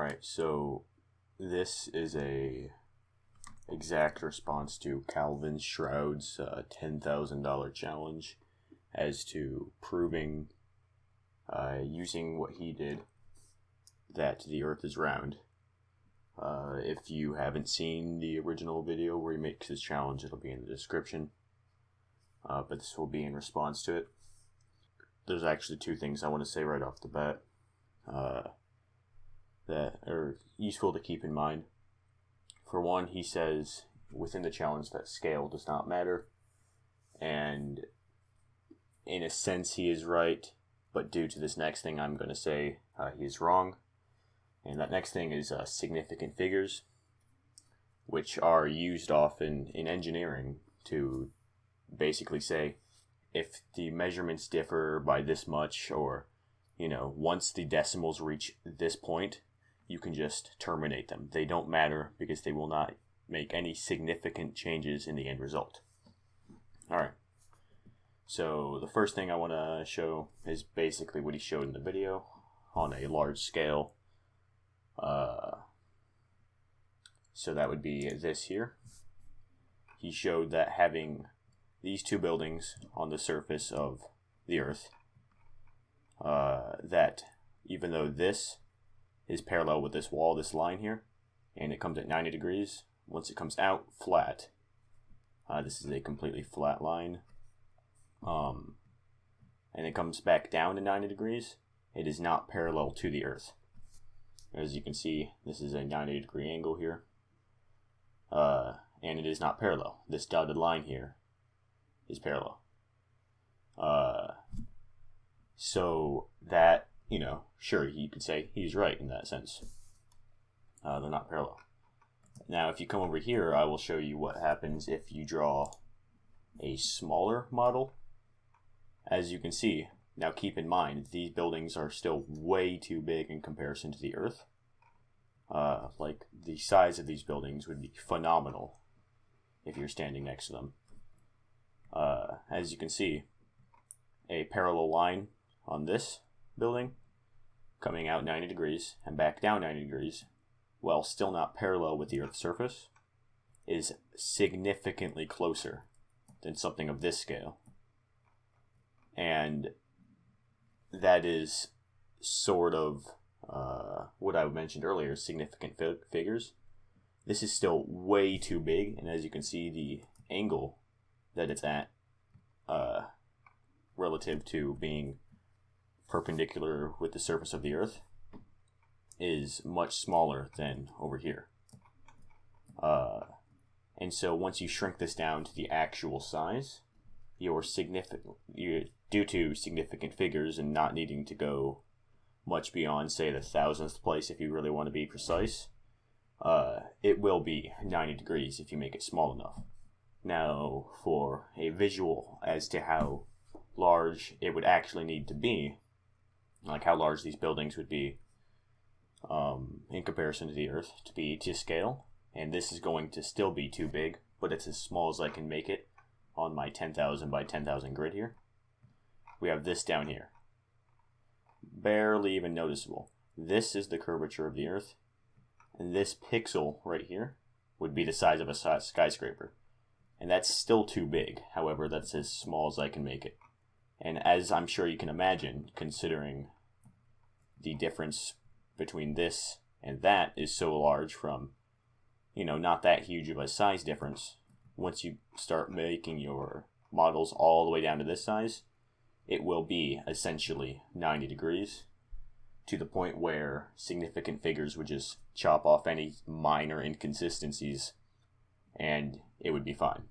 Alright, so this is a exact response to Calvin Shroud's $10,000 challenge as to proving, using what he did, that the Earth is round. If you haven't seen the original video where he makes his challenge, it'll be in the description. But this will be in response to it. There's actually two things I want to say right off the bat that are useful to keep in mind. For one, he says within the challenge that scale does not matter, and in a sense he is right, but due to this next thing I'm going to say, he is wrong. And that next thing is significant figures, which are used often in engineering to basically say if the measurements differ by this much, or once the decimals reach this point, you can just terminate them. They don't matter because they will not make any significant changes in the end result. Alright, so the first thing I want to show is basically what he showed in the video on a large scale. So that would be this here. He showed that having these two buildings on the surface of the Earth, that even though this is parallel with this wall, this line here, and it comes at 90 degrees, once it comes out flat, this is a completely flat line, and it comes back down to 90 degrees, it is not parallel to the Earth. As you can see, this is a 90 degree angle here, and it is not parallel. This dotted line here is parallel. So that, sure, you could say he's right in that sense. They're not parallel. Now, if you come over here, I will show you what happens if you draw a smaller model. As you can see, now keep in mind, these buildings are still way too big in comparison to the Earth. Like, the size of these buildings would be phenomenal if you're standing next to them. As you can see, a parallel line on this building coming out 90 degrees and back down 90 degrees, while still not parallel with the Earth's surface, is significantly closer than something of this scale. And that is sort of what I mentioned earlier, significant figures. This is still way too big, and as you can see, the angle that it's at, relative to being perpendicular with the surface of the Earth, is much smaller than over here. And so once you shrink this down to the actual size, due to significant figures and not needing to go much beyond, say, the thousandth place if you really want to be precise, it will be 90 degrees if you make it small enough. Now, for a visual as to how large it would actually need to be, like how large these buildings would be in comparison to the Earth to be to scale, and this is going to still be too big, but it's as small as I can make it on my 10,000 by 10,000 grid here. We have this down here. Barely even noticeable. This is the curvature of the Earth, and this pixel right here would be the size of a skyscraper. And that's still too big. However, that's as small as I can make it. And as I'm sure you can imagine, considering the difference between this and that is so large from, not that huge of a size difference, once you start making your models all the way down to this size, it will be essentially 90 degrees, to the point where significant figures would just chop off any minor inconsistencies and it would be fine.